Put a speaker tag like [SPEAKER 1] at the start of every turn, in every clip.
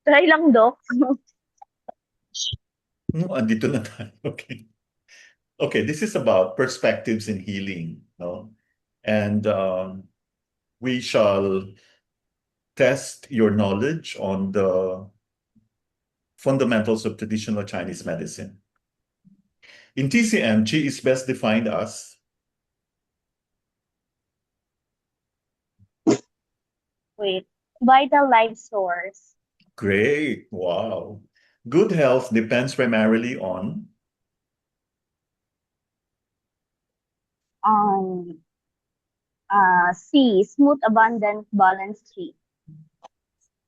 [SPEAKER 1] Try lang, Doc.
[SPEAKER 2] Andito na tayo. Okay. Okay, this is about perspectives in healing, no? And we shall test your knowledge on the fundamentals of traditional Chinese medicine. In TCM, Qi is best defined as
[SPEAKER 1] Wait. Vital life source.
[SPEAKER 2] great. Wow. Good health depends primarily on
[SPEAKER 1] Um, C. Smooth, abundant, balanced Chi.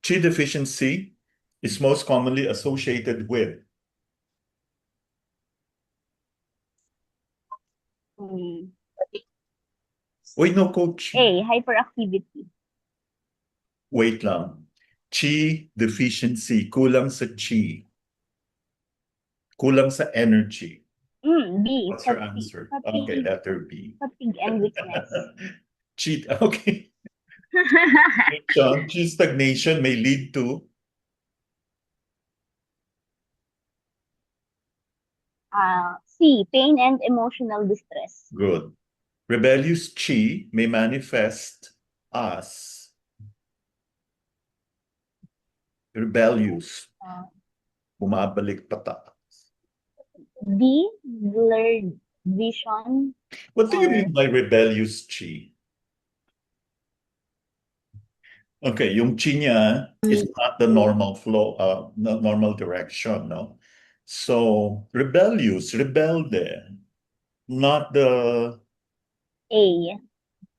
[SPEAKER 2] Qi deficiency is most commonly associated with.
[SPEAKER 1] Hmm.
[SPEAKER 2] Wait, no, coach.
[SPEAKER 1] A. Hyperactivity.
[SPEAKER 2] Wait lang. Qi deficiency, kulang sa qi, kulang sa energy.
[SPEAKER 1] B.
[SPEAKER 2] What's your
[SPEAKER 1] Fatigue.
[SPEAKER 2] answer? Okay,
[SPEAKER 1] Fatigue.
[SPEAKER 2] letter B.
[SPEAKER 1] Fatigue and weakness.
[SPEAKER 2] Cheat. Okay. Qi stagnation may lead to
[SPEAKER 1] C. Pain and emotional distress.
[SPEAKER 2] good. Rebellious qi may manifest as rebellious,
[SPEAKER 1] Uh,
[SPEAKER 2] bumabalik pata.
[SPEAKER 1] D. Blurred vision
[SPEAKER 2] What do you
[SPEAKER 1] or
[SPEAKER 2] mean by rebellious qi? Okay, yung qi niya is not the normal flow, normal direction, no? So, rebellious, rebelde, not the,
[SPEAKER 1] A.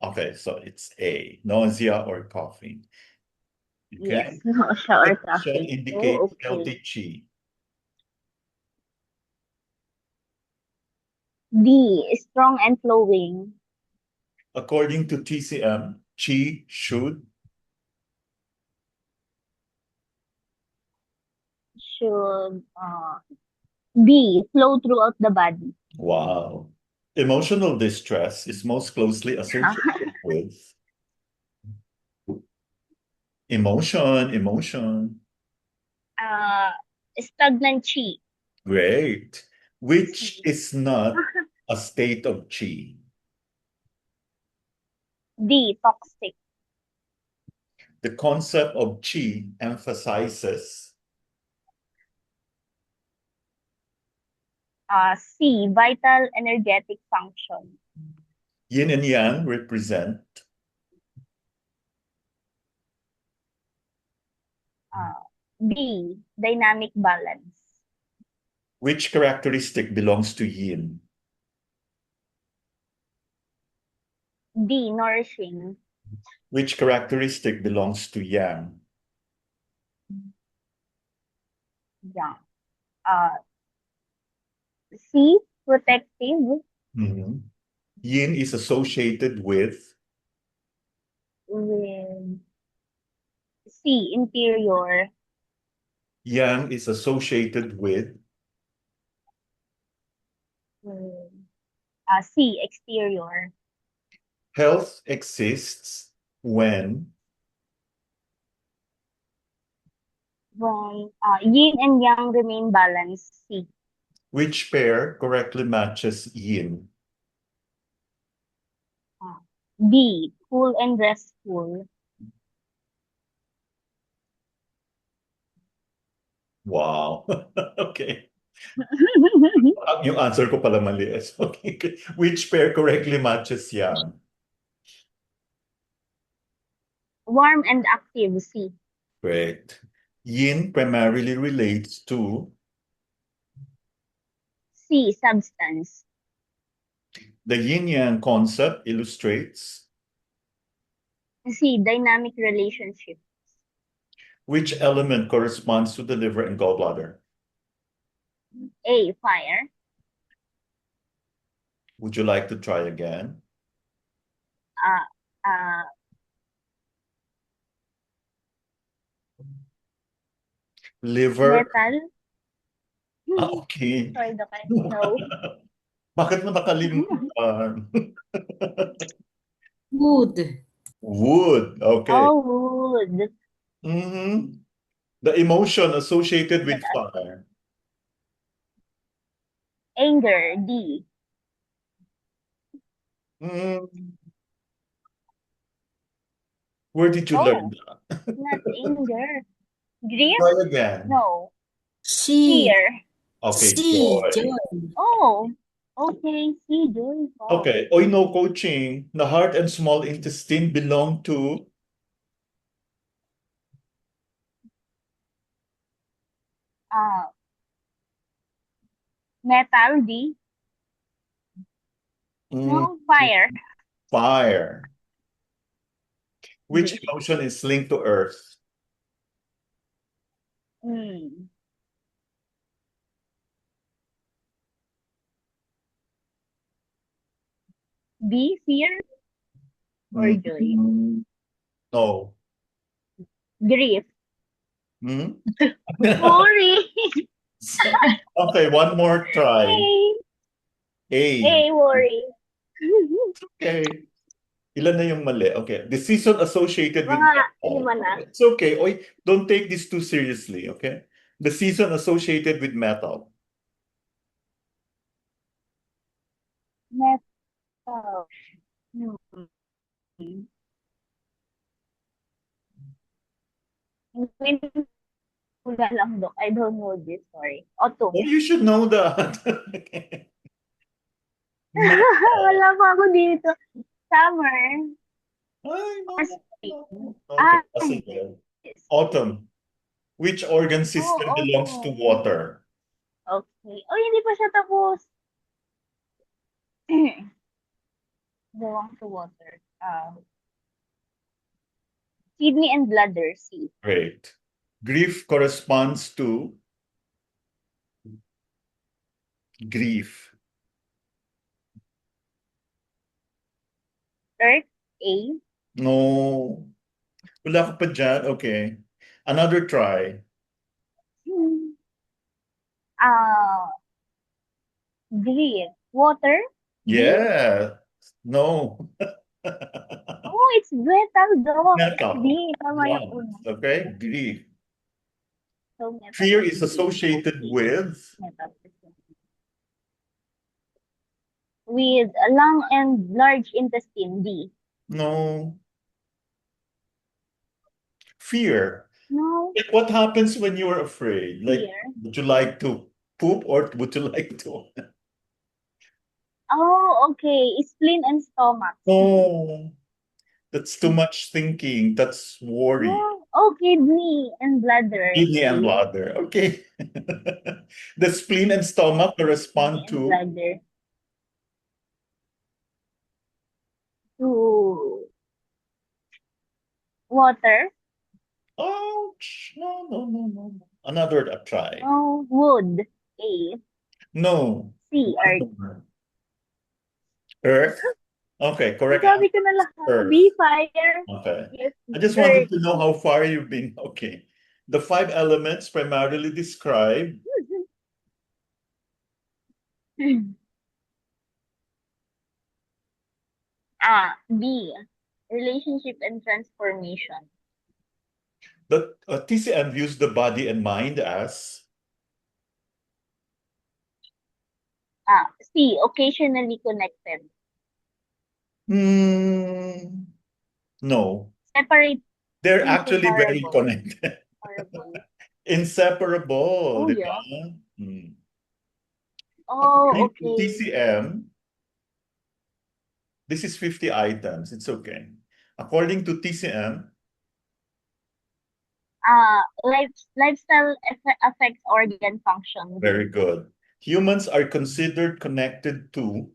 [SPEAKER 2] okay, so it's A, nausea or coughing.
[SPEAKER 1] Yes,
[SPEAKER 2] Okay?
[SPEAKER 1] nausea or
[SPEAKER 2] Shall
[SPEAKER 1] coughing.
[SPEAKER 2] indicate
[SPEAKER 1] Oh, okay.
[SPEAKER 2] healthy qi.
[SPEAKER 1] D. Strong and flowing.
[SPEAKER 2] According to TCM, qi should,
[SPEAKER 1] Should B. Flow throughout the body.
[SPEAKER 2] wow. Emotional distress is most closely associated with emotion.
[SPEAKER 1] uh, Stagnant chi.
[SPEAKER 2] Great. Which
[SPEAKER 1] C.
[SPEAKER 2] is not a state of qi.
[SPEAKER 1] D. Toxic.
[SPEAKER 2] The concept of qi emphasizes
[SPEAKER 1] C. Vital energetic function.
[SPEAKER 2] yin and yang represent
[SPEAKER 1] Uh, B. Dynamic balance.
[SPEAKER 2] which characteristic belongs to yin,
[SPEAKER 1] D. Nourishing.
[SPEAKER 2] which characteristic belongs to yang.
[SPEAKER 1] Yeah. Uh, C. Protective.
[SPEAKER 2] Mhm. Yin is associated with
[SPEAKER 1] With C. Interior.
[SPEAKER 2] yang is associated with
[SPEAKER 1] With, C. Exterior.
[SPEAKER 2] health exists when
[SPEAKER 1] When yin and yang remain balanced. C.
[SPEAKER 2] which pair correctly matches yin.
[SPEAKER 1] Uh, B. Cool and restful.
[SPEAKER 2] Wow. Okay. Yung answer ko pala mali. Okay. Which pair correctly matches yang?
[SPEAKER 1] Warm and active. C.
[SPEAKER 2] Great. Yin primarily relates to
[SPEAKER 1] C. Substance.
[SPEAKER 2] the yin yang concept illustrates
[SPEAKER 1] C. Dynamic relationship.
[SPEAKER 2] which element corresponds to the liver and gallbladder.
[SPEAKER 1] A. Fire.
[SPEAKER 2] Would you like to try again?
[SPEAKER 1] Uh, uh,
[SPEAKER 2] Liver.
[SPEAKER 1] Metal.
[SPEAKER 2] Okay.
[SPEAKER 1] Sorry, Doc. No.
[SPEAKER 2] Bakit mo nakalimutan?
[SPEAKER 3] Wood.
[SPEAKER 2] Wood. Okay.
[SPEAKER 1] Oh, wood.
[SPEAKER 2] Mhm. The emotion associated with
[SPEAKER 1] Let us.
[SPEAKER 2] fire.
[SPEAKER 1] Anger, D.
[SPEAKER 2] Mm, where did you learn
[SPEAKER 1] Oh,
[SPEAKER 2] that?
[SPEAKER 1] not anger. Grief?
[SPEAKER 2] Try again.
[SPEAKER 1] No.
[SPEAKER 3] C.
[SPEAKER 1] Fear.
[SPEAKER 2] Okay,
[SPEAKER 3] C.
[SPEAKER 2] joy.
[SPEAKER 3] Joy.
[SPEAKER 1] Oh, okay. See, joyful.
[SPEAKER 2] Okay, Oino coaching. The heart and small intestine belong to
[SPEAKER 1] Uh, metal, D.
[SPEAKER 2] mm,
[SPEAKER 1] No, fire,
[SPEAKER 2] fire. Which
[SPEAKER 1] D.
[SPEAKER 2] emotion is linked to earth?
[SPEAKER 1] Hmm. B, fear or joy?
[SPEAKER 2] Mm, no.
[SPEAKER 1] Grief.
[SPEAKER 2] Hmm?
[SPEAKER 1] Worry.
[SPEAKER 2] Okay, one more try.
[SPEAKER 1] A.
[SPEAKER 2] A.
[SPEAKER 1] A, worry.
[SPEAKER 2] Okay. Ilan na yung mali? Okay. The season associated with
[SPEAKER 1] Mga
[SPEAKER 2] metal.
[SPEAKER 1] 5 na.
[SPEAKER 2] It's okay. Oy, don't take this too seriously, okay? The season associated with metal.
[SPEAKER 1] Metal. Hmm. Winter lang, Dok. I don't know this. Sorry.
[SPEAKER 2] Oh,
[SPEAKER 1] Autumn.
[SPEAKER 2] you should know that. Okay. Metal.
[SPEAKER 1] Wala pa ako dito. Summer.
[SPEAKER 2] Ay, no,
[SPEAKER 1] Or
[SPEAKER 2] no,
[SPEAKER 1] spring.
[SPEAKER 2] no. Okay,
[SPEAKER 1] Ah,
[SPEAKER 2] sige.
[SPEAKER 1] yes.
[SPEAKER 2] Autumn. Which organ
[SPEAKER 1] Oh,
[SPEAKER 2] system belongs to
[SPEAKER 1] autumn.
[SPEAKER 2] water?
[SPEAKER 1] Okay. Oh, hindi pa siya tapos. Belong to water. Kidney and bladder, C.
[SPEAKER 2] Great. Grief corresponds to grief.
[SPEAKER 1] Earth, A.
[SPEAKER 2] No. Wala ka pa dyan? Okay. Another try.
[SPEAKER 1] Hmm. Uh, Grief. Water, B.
[SPEAKER 2] Yeah. No.
[SPEAKER 1] Oh, it's metal, Dok. It's
[SPEAKER 2] Metal.
[SPEAKER 1] B. Tama yung
[SPEAKER 2] Yes.
[SPEAKER 1] una.
[SPEAKER 2] Okay. Grief.
[SPEAKER 1] So, metal
[SPEAKER 2] Fear
[SPEAKER 1] is
[SPEAKER 2] is
[SPEAKER 1] B.
[SPEAKER 2] associated
[SPEAKER 1] Okay.
[SPEAKER 2] with
[SPEAKER 1] Metal is B. With a lung and large intestine, D.
[SPEAKER 2] no fear.
[SPEAKER 1] No,
[SPEAKER 2] Like, what happens when you're afraid? Like,
[SPEAKER 1] fear.
[SPEAKER 2] would you like to poop or would you like to?
[SPEAKER 1] Oh, okay. Spleen and stomach, C.
[SPEAKER 2] Oh, that's too much thinking. That's worry.
[SPEAKER 1] Oh, oh, kidney and bladder,
[SPEAKER 2] Kidney and
[SPEAKER 1] A.
[SPEAKER 2] bladder. Okay. The spleen and stomach
[SPEAKER 1] Kidney
[SPEAKER 2] correspond
[SPEAKER 1] and
[SPEAKER 2] to
[SPEAKER 1] bladder. To water.
[SPEAKER 2] ouch. No, no, no, no. No. Another try.
[SPEAKER 1] No, wood, A.
[SPEAKER 2] No.
[SPEAKER 1] C,
[SPEAKER 2] One
[SPEAKER 1] earth.
[SPEAKER 2] more. Earth. Okay, correct
[SPEAKER 1] Sabi ko
[SPEAKER 2] answer
[SPEAKER 1] na
[SPEAKER 2] is
[SPEAKER 1] lahat.
[SPEAKER 2] Earth.
[SPEAKER 1] B, fire.
[SPEAKER 2] Okay.
[SPEAKER 1] Yes,
[SPEAKER 2] I just wanted
[SPEAKER 1] earth.
[SPEAKER 2] to know how far you've been. Okay. The five elements primarily describe
[SPEAKER 1] B, relationship and transformation.
[SPEAKER 2] that TCM views the body and mind as
[SPEAKER 1] C, occasionally connected.
[SPEAKER 2] hmm, no.
[SPEAKER 1] Separate,
[SPEAKER 2] They're actually very
[SPEAKER 1] inseparable.
[SPEAKER 2] connected.
[SPEAKER 1] Separable.
[SPEAKER 2] Inseparable,
[SPEAKER 1] Oh,
[SPEAKER 2] di
[SPEAKER 1] yeah.
[SPEAKER 2] ba? Hmm.
[SPEAKER 1] Oh,
[SPEAKER 2] According to
[SPEAKER 1] okay.
[SPEAKER 2] TCM, this is 50 items. It's okay. According to TCM,
[SPEAKER 1] Lifestyle affects organ function.
[SPEAKER 2] very good. Humans are considered connected to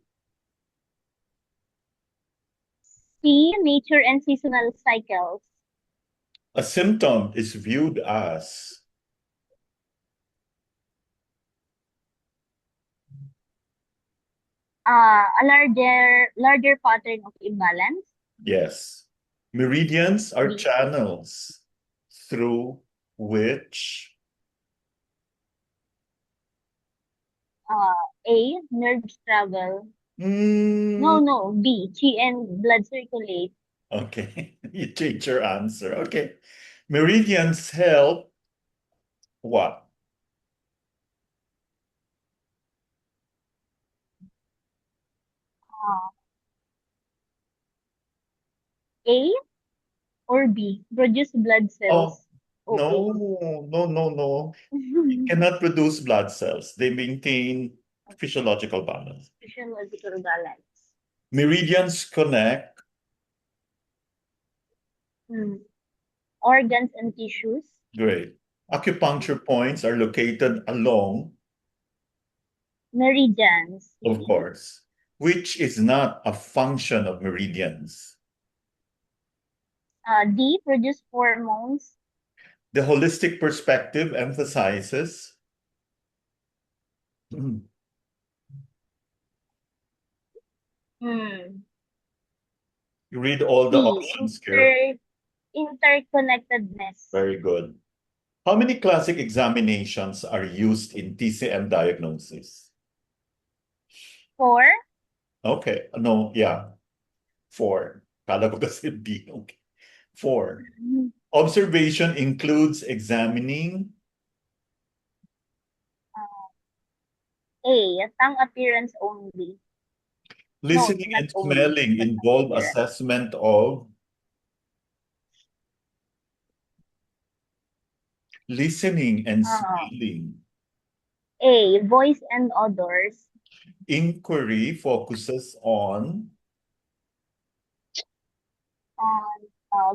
[SPEAKER 1] C, nature and seasonal cycles.
[SPEAKER 2] a symptom is viewed as
[SPEAKER 1] A larger pattern of imbalance.
[SPEAKER 2] yes. Meridians are
[SPEAKER 1] B,
[SPEAKER 2] channels through which
[SPEAKER 1] A, nerves travel.
[SPEAKER 2] mm,
[SPEAKER 1] No, B, chi and blood circulate.
[SPEAKER 2] okay, you change your answer. Okay. Meridians help What?
[SPEAKER 1] Uh, A or B? Produce blood
[SPEAKER 2] Oh,
[SPEAKER 1] cells. OA.
[SPEAKER 2] no, no, no, no. It cannot produce blood cells. They maintain physiological balance.
[SPEAKER 1] Physiological balance.
[SPEAKER 2] Meridians connect.
[SPEAKER 1] Hmm. Organs and tissues.
[SPEAKER 2] Great. Acupuncture points are located along,
[SPEAKER 1] Meridians.
[SPEAKER 2] of course, which is not a function of meridians.
[SPEAKER 1] D. Produce hormones.
[SPEAKER 2] The holistic perspective emphasizes.
[SPEAKER 1] Hmm.
[SPEAKER 2] You read all the
[SPEAKER 1] C.
[SPEAKER 2] options carefully.
[SPEAKER 1] Interconnectedness.
[SPEAKER 2] Very good. How many classic examinations are used in TCM diagnosis?
[SPEAKER 1] 4.
[SPEAKER 2] Okay. No, yeah. Four. Kala ko kasi D. Okay. Four. Observation includes examining.
[SPEAKER 1] A. Tongue appearance only. No,
[SPEAKER 2] Listening
[SPEAKER 1] not
[SPEAKER 2] and
[SPEAKER 1] only,
[SPEAKER 2] smelling
[SPEAKER 1] but tongue
[SPEAKER 2] involve
[SPEAKER 1] appearance.
[SPEAKER 2] assessment of. Listening and
[SPEAKER 1] Uh,
[SPEAKER 2] smelling.
[SPEAKER 1] A. Voice and odors.
[SPEAKER 2] Inquiry focuses on.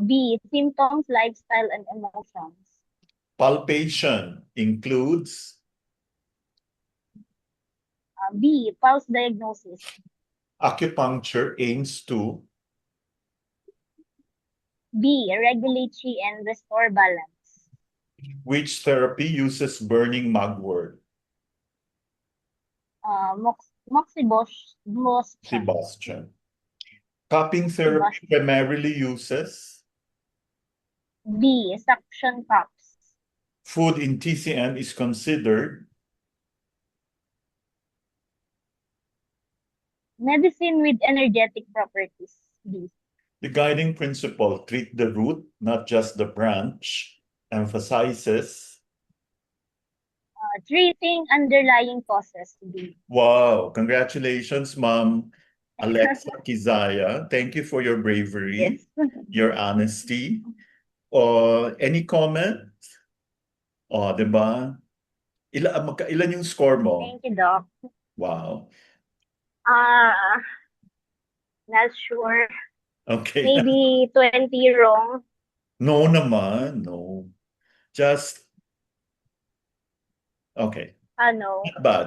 [SPEAKER 1] B. Symptoms, lifestyle, and emotions.
[SPEAKER 2] Palpation includes.
[SPEAKER 1] B. Pulse diagnosis.
[SPEAKER 2] Acupuncture aims to.
[SPEAKER 1] B. Regulate chi and restore balance.
[SPEAKER 2] Which therapy uses burning mugwort?
[SPEAKER 1] Moxibustion.
[SPEAKER 2] Sebastian. Cupping therapy
[SPEAKER 1] Moxibustion.
[SPEAKER 2] primarily uses.
[SPEAKER 1] B. Suction cups.
[SPEAKER 2] Food in TCM is considered.
[SPEAKER 1] Medicine with energetic properties. B.
[SPEAKER 2] The guiding principle, treat the root, not just the branch, emphasizes.
[SPEAKER 1] Treating underlying causes. B.
[SPEAKER 2] Wow, congratulations, Mom Alexa Kizaya. Thank you for your bravery,
[SPEAKER 1] Yes.
[SPEAKER 2] your honesty. Any comment? Di ba? Ilan yung score mo?
[SPEAKER 1] Thank you, Doc.
[SPEAKER 2] Wow.
[SPEAKER 1] Uh, Not sure.
[SPEAKER 2] Okay.
[SPEAKER 1] Maybe 20 wrong.
[SPEAKER 2] No naman, no. Just, okay.
[SPEAKER 1] Ano?
[SPEAKER 2] Not bad.